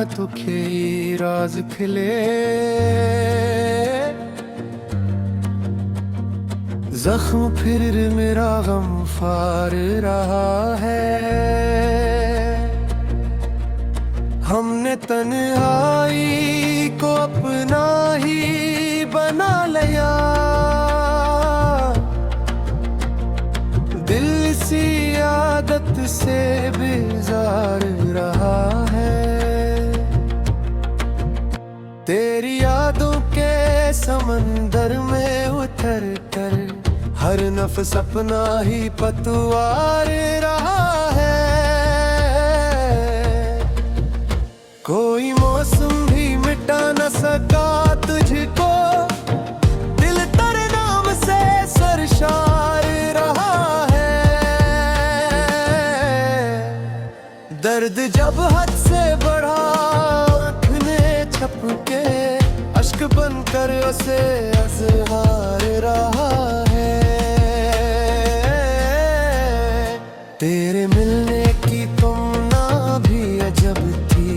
तो कई राज खिले, जख्म फिर मेरा गम फार रहा है। हमने तन्हाई को अपना ही बना लिया, दिल सी आदत से बेजार रहा है। तेरी यादों के समंदर में उतर कर हर नफ्स अपना ही पतवार रहा है। कोई मौसम भी मिटा न सका तुझको, दिल तेरे नाम से सरशार रहा है। दर्द जब हद से बढ़ा, आँख ने छपके अश्क बनकर उसे अज़हार रहा है। तेरे मिलने की तुमना भी अजब थी,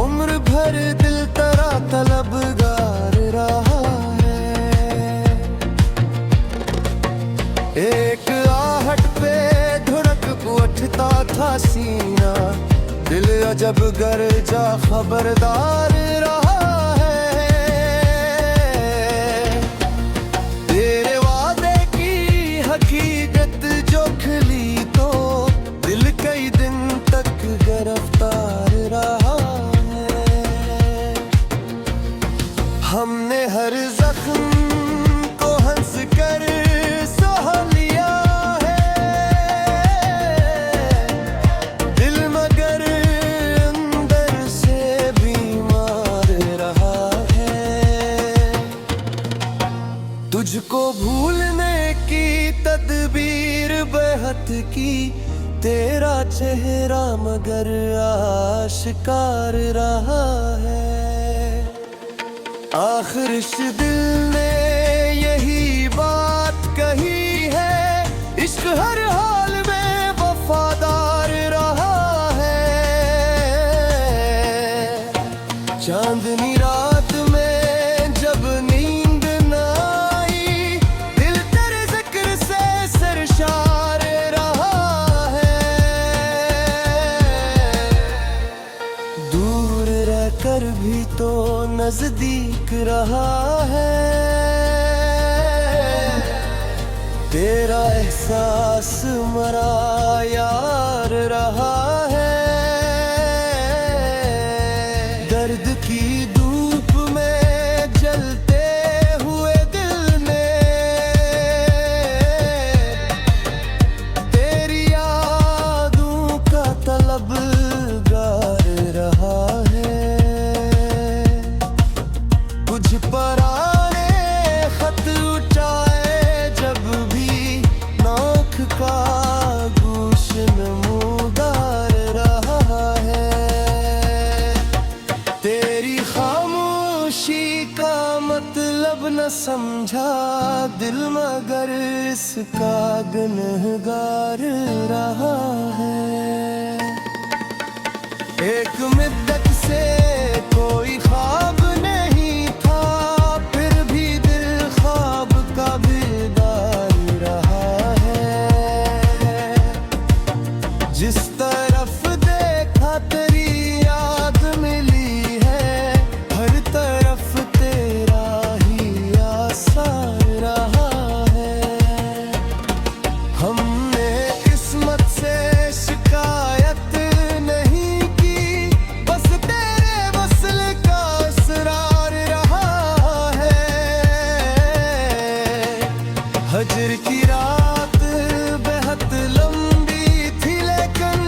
उम्र भर दिल तेरा तलबगार रहा है। एक आहट पे धुड़क उठता था सीना, दिल अजब गर्जा खबरदार रहा है। तेरे वादे की हकीकत जो खिली तो दिल कई दिन तक गिरफ्तार रहा है। हमने हर जख्म को हंस कर सह लिया है, दिल मगर अंदर से बीमार रहा है। तुझको भूलने की तदबीर बेहद की, तेरा चेहरा मगर आशिकार रहा है। आखिर इस दिल ने यही बात कही है, इश्क हर हाल में वफादार रहा है। चांदनी रात में जब नींद न आई, दिल तेरे जिक्र से सरशार रहा है। दूर रहकर भी तो नजदीक रहा है। तेरा एहसास मरा यार रहा है। दर्द की धूप में जलते हुए दिल ने तेरी यादों का तलबगार रहा है। कुछ पराने खत उठाए जब भी नाक का गोश नमूदार रहा है। तेरी खामोशी का मतलब न समझा दिल, मगर इसका गुनहगार रहा है। एक मिद्दत से कोई ख्वाब नहीं था, फिर भी दिल ख्वाब का बेदार रहा है। जिस तरफ देखा तेरी याद मिली है, हर तरफ तेरा ही आसार रहा है। हमने किस्मत से शिकायत नहीं की, बस तेरे वस्ल का असरार रहा है। हजर की रात बेहद लंबी थी, लेकिन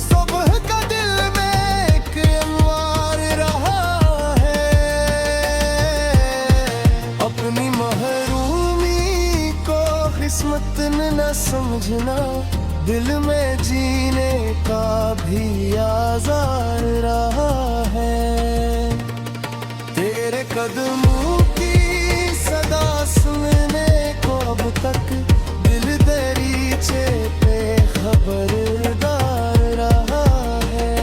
सुबह का दिल में एक अंवार रहा है। अपनी महरूमी को किस्मत ने न समझना, दिल में जीने का भी आज़ार रहा है। तेरे कदमों की सदा सुनने को अब तक दिल दरीचे पे खबरदार रहा है।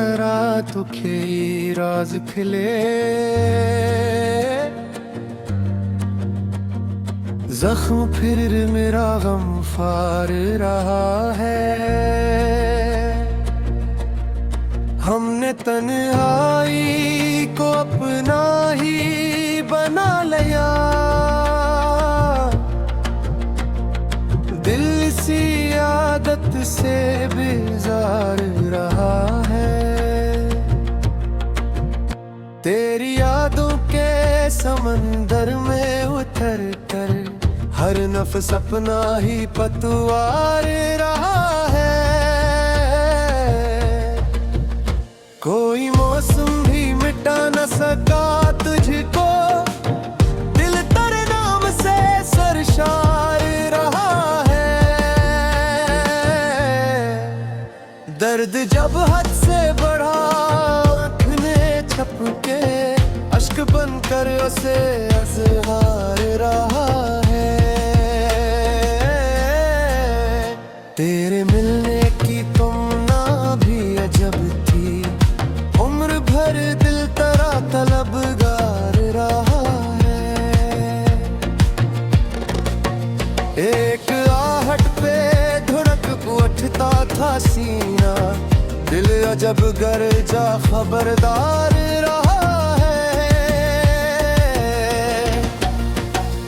जरा तो के राज खिले, जख्म फिर मेरा गम फार रहा है। हमने तन्हाई को अपना ही बना लिया, दिल सी आदत से बेजार रहा है। तेरी यादों के समंदर में उतर कर हर नफ्स अपना ही पतवार रहा है। कोई मौसम भी मिटा न सका तुझको, दिल तेरे नाम से सरशार रहा है। दर्द जब हद से बढ़ा, आँख ने छपके अश्क बनकर उसे अज़हार रहा है। तेरे मिलने की तुमना भी अजब थी, उम्र भर दिल तेरा तलबगार रहा है। एक आहट पे धुड़क उठता था सीना, दिल अजब गर्जा खबरदार रहा है।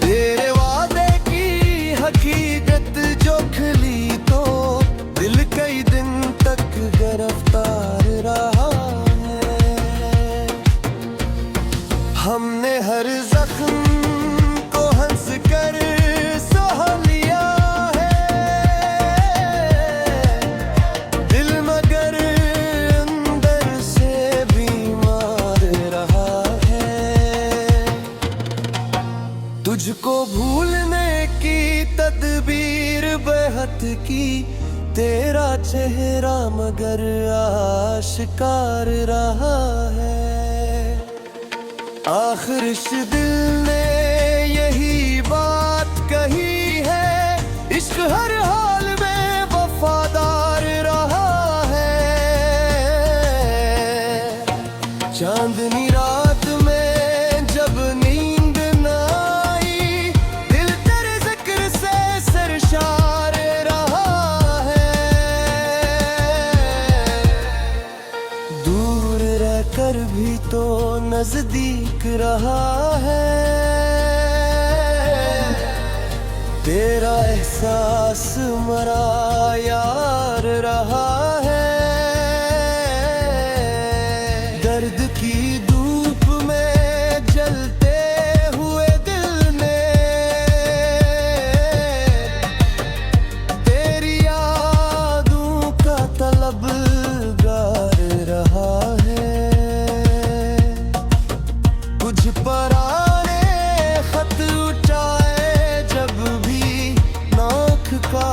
तेरे वादे की हकीकत जो खली तो दिल कई दिन तक गिरफ्तार रहा है। हमने हर जख्म को हंस कर सह लिया है, दिल मगर अंदर से बीमार रहा है। तुझको भूलने की तदबीर बेहद की, तेरा चेहरा मगर आशिकार रहा है। आखिर इस दिल ने यही बात कही है, इश्क हर हाल में वफादार रहा है। चांदनी रात में जब नींद न आई, दिल तेरे जिक्र से सरशार रहा है। दूर रहकर भी तो नजदीक रहा है, तेरा एहसास मरा यार रहा है। दर्द की धूप में जलते हुए दिल ने तेरी यादों का तलबगार रहा है। कुछ पराने खत उठाए जब भी, नाक का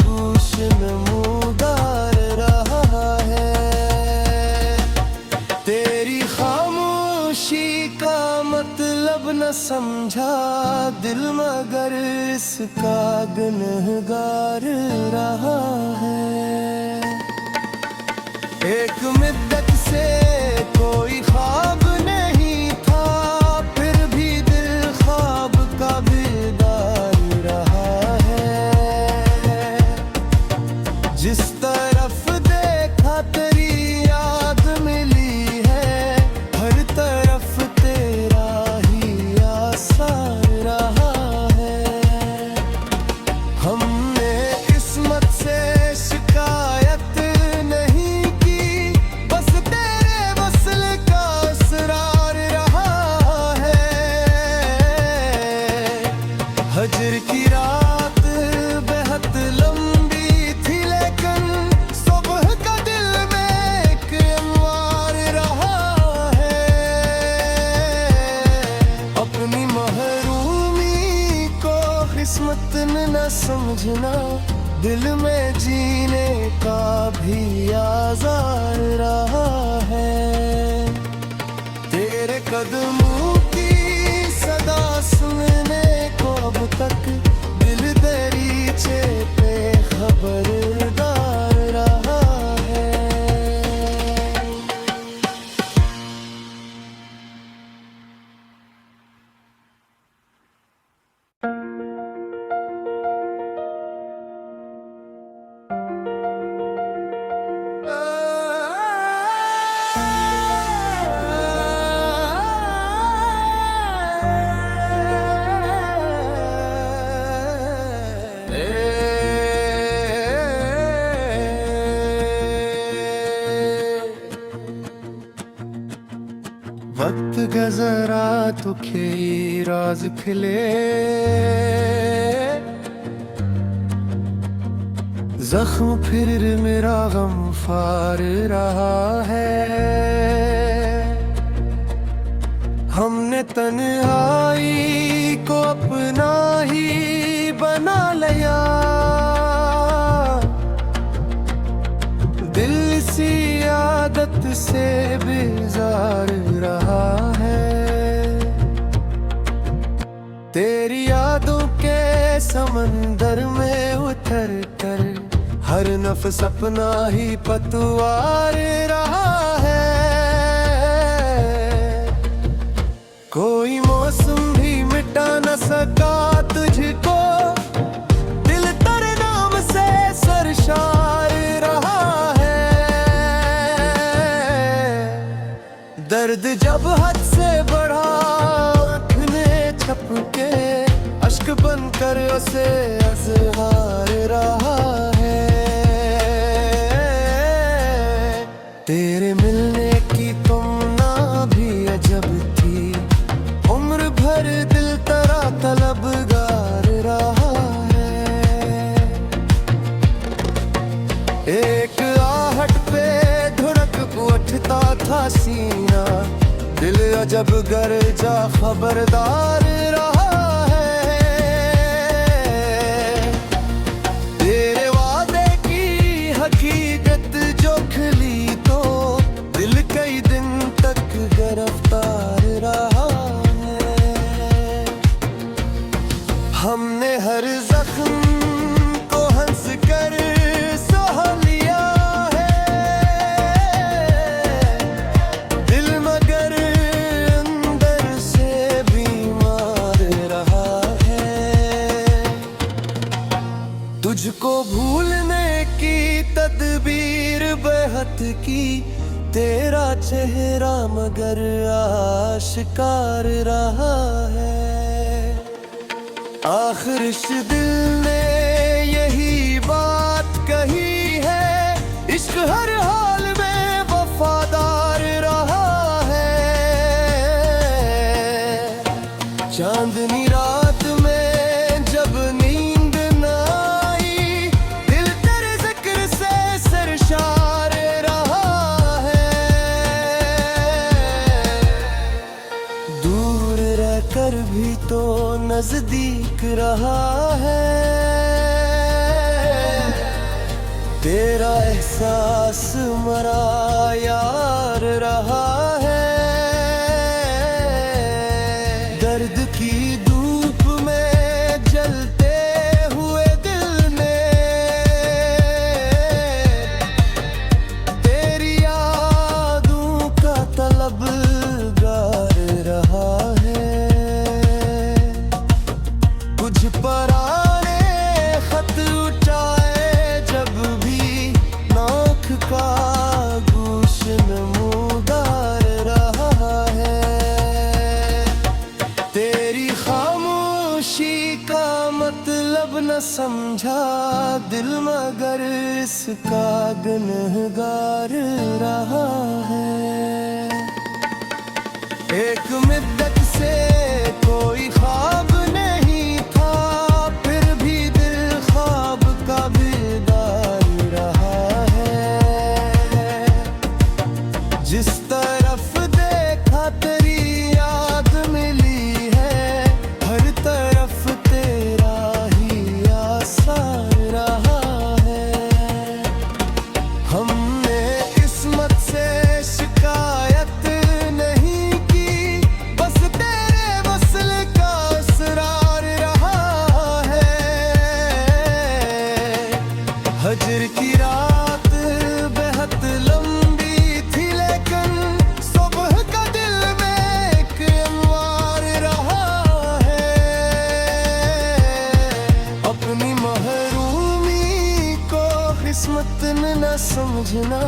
गूश नमूदार रहा है। तेरी खामोशी का मतलब न समझा दिल, मगर इसका गुनहगार रहा है। एक मिद्दत से कोई ख्वाब नहीं था, फिर भी दिल ख्वाब का बेदार रहा है। जिस तरफ देखा तेरी याद मिली है, हर तरफ तेरा ही आसार रहा है। हमने किस्मत से शिकायत नहीं की, बस तेरे वसल का असरार रहा है। हजर की रात बेहद लंबी थी, लेकिन सुबह का दिल में एक अंवार रहा है। अपनी महरूमी को किस्मत ने न समझना, दिल में जीने का भी आज़ार रहा है। तेरे कदमों की सदा सुनने को अब तक दिल दरीचे पे खबरदार रहा है। वक्त का जरा तो राज खिले, जख्म फिर मेरा गम फार रहा है। हमने तन्हाई को अपना ही बना लिया, दिल सी आदत से बेजार रहा है। तेरी यादों के समंदर में उतर कर हर नफ्स अपना ही पतवार रहा है। कोई मौसम भी मिटा न सका तुझको, दिल तेरे नाम से सरशार रहा है। दर्द जब हद से बढ़ा, आँख ने छपके अश्क बनकर उसे अज़हार रहा है। तेरे मिलने की तुमना भी अजब थी, उम्र भर दिल तेरा तलबगार रहा है। एक आहट पे धुनक उठता था सीना, दिल अजब गर्जा खबरदार रहा है। तेरे वादे की हकीकत जो खिली तो दिल कई दिन तक गिरफ्तार रहा है। हमने हर जख्म को हंस कर सह लिया है, दिल मगर अंदर से बीमार रहा है। तुझको भूलने की तदबीर बेहद की, तेरा चेहरा मगर आशिकार रहा है। आखिर इस दिल ने यही बात कही है, इश्क हर हाल में वफादार रहा है। चांदनी रात में जब नींद न आई, दिल तेरे जिक्र से सरशार रहा है। दूर रहकर भी तो नजदीक रहा है, तेरा एहसास मरा यार रहा है। दर्द की धूप में जलते हुए दिल ने तेरी यादों का तलबगार रहा है। कुछ पराने खत उठाए जब भी, नाक का गूश नमूदार रहा है। तेरी खामोशी का मतलब न समझा दिल, मगर इसका गुनहगार रहा है। एक मिद्दत से कोई ख्वाब नहीं था, फिर भी दिल ख्वाब का बेदार रहा है। जिस तरफ देखा तेरी याद मिली है, हर तरफ तेरा ही आसार रहा है। हमने किस्मत से शिकायत नहीं की, बस तेरे वसल का असरार रहा है। हजर की रात बेहद लंबी थी, लेकिन सुबह का दिल में एक अंवार रहा है। अपनी महरूमी को किस्मत ने न समझना,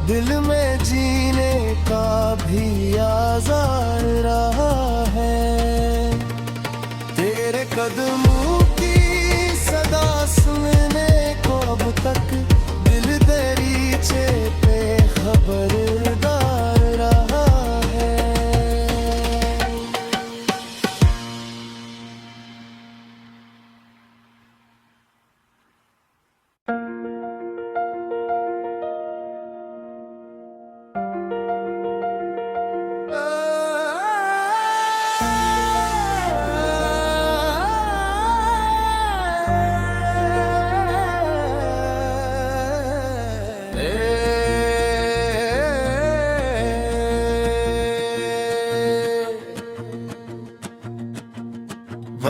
दिल में जीने का भी आज़ार रहा है। तेरे कदमों की सदा सुनने को अब तक दिल दरीचे पे खबरदार रहा है।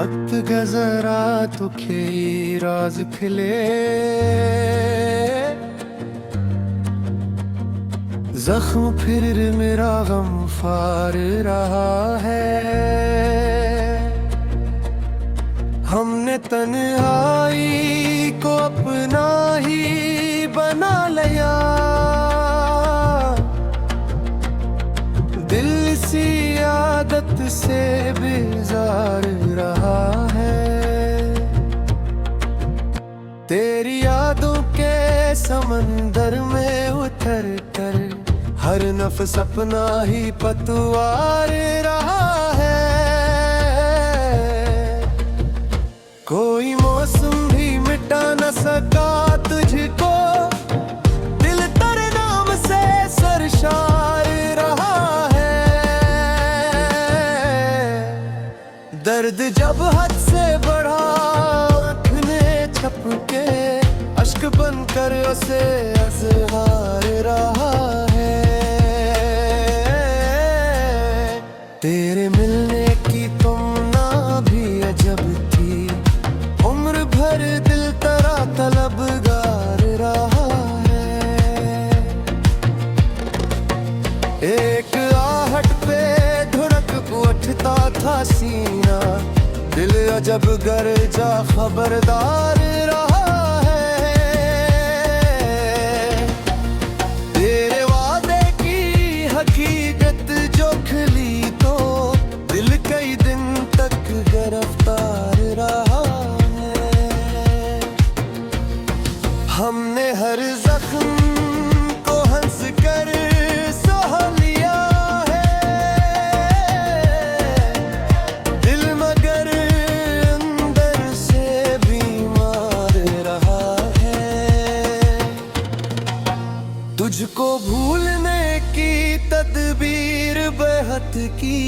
वक्त का जरा तो के राज खिले, जख्म फिर मेरा गम फार रहा है। हमने तन्हाई को अपना ही बना लिया, दिल सी आदत से बेजार रहा है। तेरी यादों के समंदर में उतर कर हर नफ्स अपना ही पतवार रहा है। कोई मौसम भी मिटा न सका तुझको, दिल तेरे नाम से सरशार रहा है। दर्द जब हद से बढ़ा आँख ने छपके, अश्क बनकर उसे अज़हार रहा है। तेरे मिलने की तुमना भी अजब थी, उम्र भर दिल तेरा तलबगार रहा है। एक आहट पे धुनक उठता था सीना, दिल अजब गर्जा खबरदार रहा है। तेरे वादे की हकीकत जो खिली तो दिल कई दिन तक गिरफ्तार रहा है। हमने हर जख्म को हंस कर सह लिया है, दिल मगर अंदर से बीमार रहा है। तुझको भूलने की तदबीर बेहद की,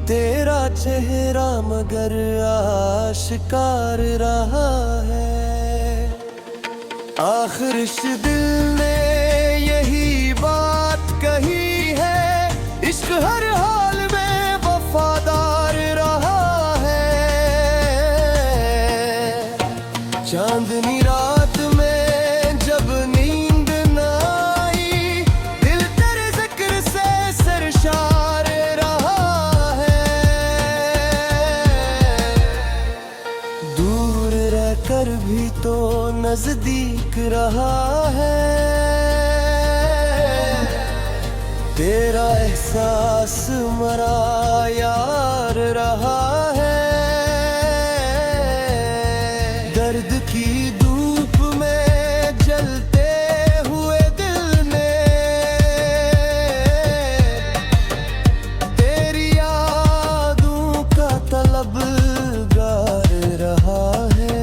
तेरा चेहरा मगर आशिकार रहा है। आखिर इस दिल ने यही बात कही है, इश्क हर हाल में वफादार रहा है। चांदनी रात में जब नींद न आई, दिल तेरे जिक्र से सरशार रहा है। दूर रहकर भी तो नजदीक रहा है। तेरा एहसास मरा यार रहा है। दर्द की धूप में जलते हुए दिल ने तेरी यादों का तलबगार रहा है।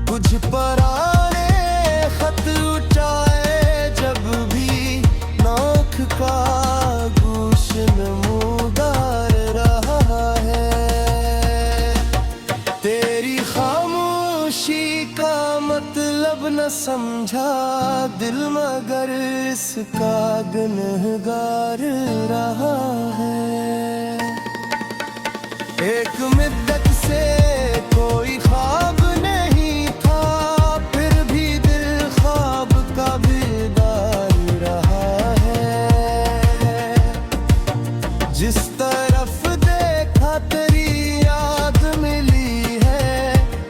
कुछ पराने खत उठाए जब भी नाक का गोश नमूदार रहा है। तेरी खामोशी का मतलब न समझा दिल, मगर इसका गुनहगार रहा है। एक मिद्दत से कोई ख्वाब नहीं था, फिर भी दिल ख्वाब का बेदार रहा है। जिस तरफ देखा तेरी याद मिली है,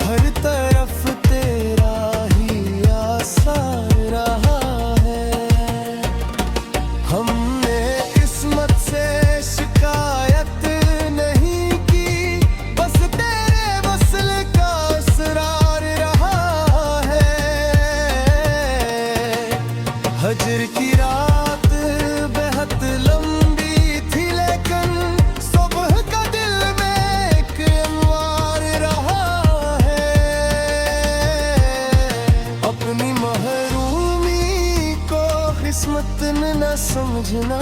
हर तरफ तेरा ही आसार रहा है। हमने किस्मत से शिकायत नहीं की, बस तेरे वसल का असरार रहा है। हजर की रात बेहद लंबी थी, लेकिन सुबह का दिल में एक अंवार रहा है। अपनी महरूमी को किस्मत न समझना,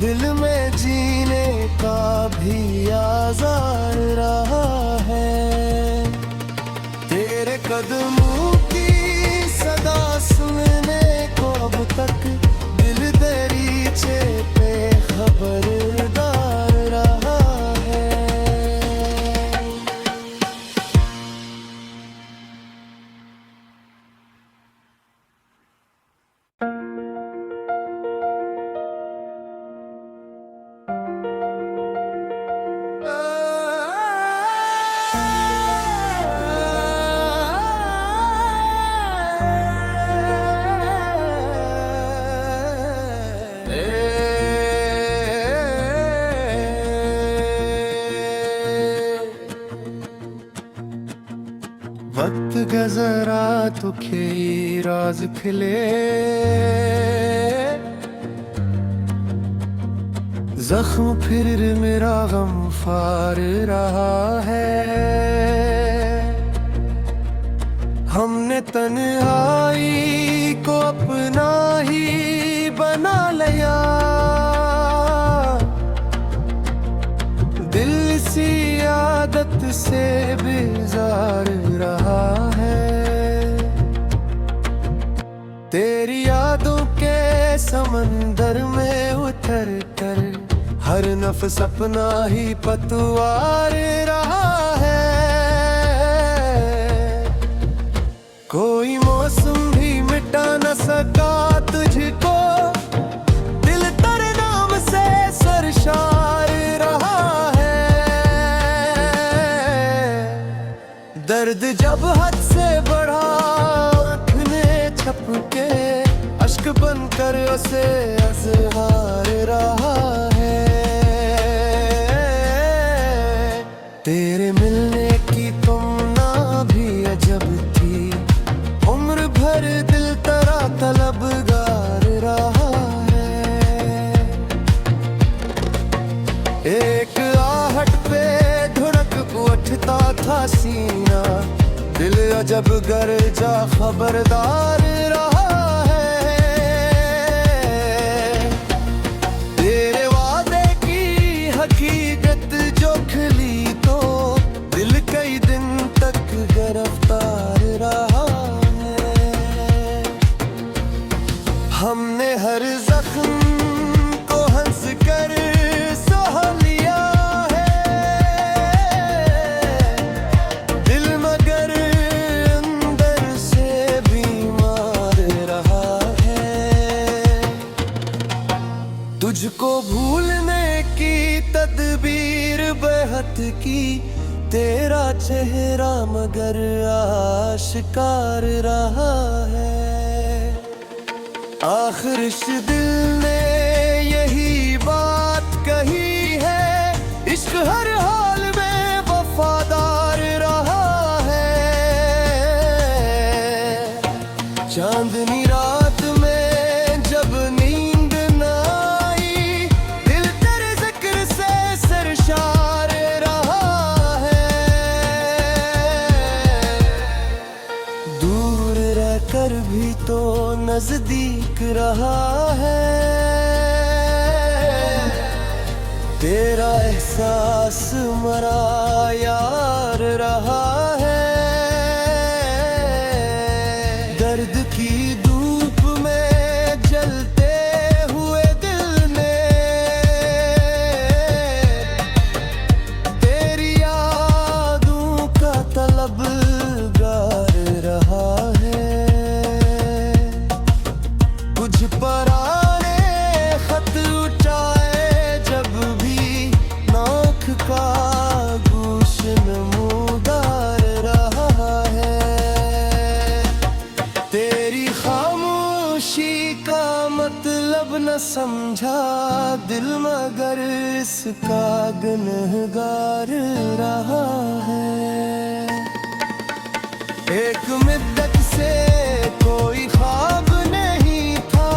दिल में जीने का भी आज़ार रहा है। तेरे कदमों की सदा सुनने को अब तक दिल दरीचे पे खबरदार रहा है। तो कई राज खिले, जख्म फिर मेरा गम फार रहा है। हमने तन्हाई को अपना ही बना लिया, दिल सी आदत से बेजार रहा है। तेरी यादों के समंदर में उतर कर हर नफ्स अपना ही पतवार रहा है। कोई मौसम भी मिटा न सका तुझको, दिल तेरे नाम से सरशार रहा है। दर्द जब हद से बढ़ा आँख ने छपके, अश्क बनकर उसे अज़हार रहा है। तेरे मिलने की तुमना भी अजब थी, उम्र भर दिल तेरा तलबगार रहा है। एक आहट पे धुड़क उठता था सीना, दिल अजब गर्जा खबरदार रहा है। तेरे वादे की हकीकत जो खिली तो दिल कई दिन तक गिरफ्तार रहा है। हमने हर जख्म को हंस कर सह लिया है, दिल मगर अंदर से बीमार रहा है। तुझको भूलने की तदबीर बेहद की, तेरा चेहरा मगर आशिकार रहा है। आखिर इस दिल ने यही बात कही है, इश्क हर हाल में वफादार रहा है। चांदनी रात में जब नींद न आई, दिल तेरे जिक्र से सरशार रहा है। दूर रहकर भी तो नजदीक रहा है। तेरा एहसास मरा यार रहा है। दर्द की धूप में जलते हुए दिल ने तेरी यादों का तलबगार रहा है। कुछ पराने खत उठाए जब भी नाक का गोश नमूदार रहा है। तेरी खामोशी का मतलब न समझा दिल, मगर इसका गुनहगार रहा है। एक मिद्दत से कोई ख्वाब नहीं था,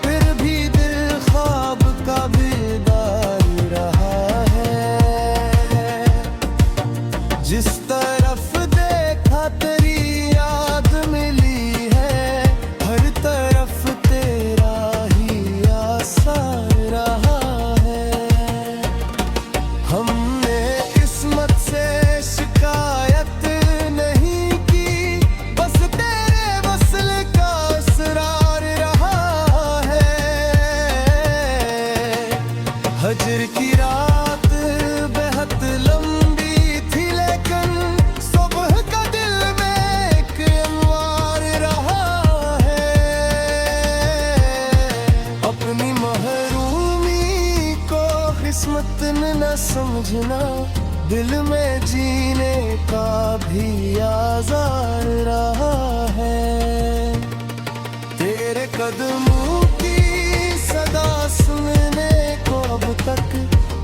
फिर भी दिल ख्वाब का बेदार रहा है। जिस तरफ देखा तेरी याद मिली है, हर तरफ तेरा ही आसार रहा है। हमने किस्मत से शिकायत नहीं की, बस तेरे वसल का असरार रहा है। हजर की रात बेहद लंबी थी, लेकिन सुबह का दिल में एक अंवार रहा है। अपनी महरूमी को किस्मत ने न समझना, दिल में जीने का भी आज़ार रहा है। तेरे कदमों की सदा सुनने को अब तक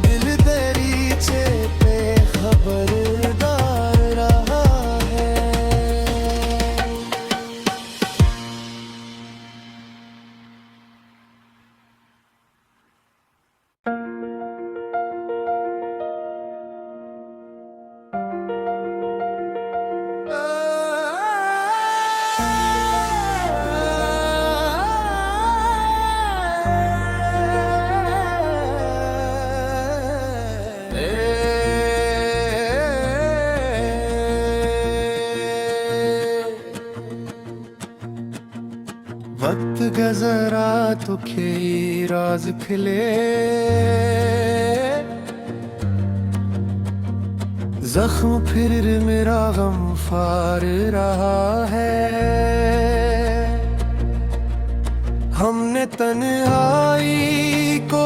दिल दरीचे पे खबरदार रहा है। गया जरा तो ये राज खिले, जख्म फिर मेरा गम फार रहा है। हमने तन्हाई को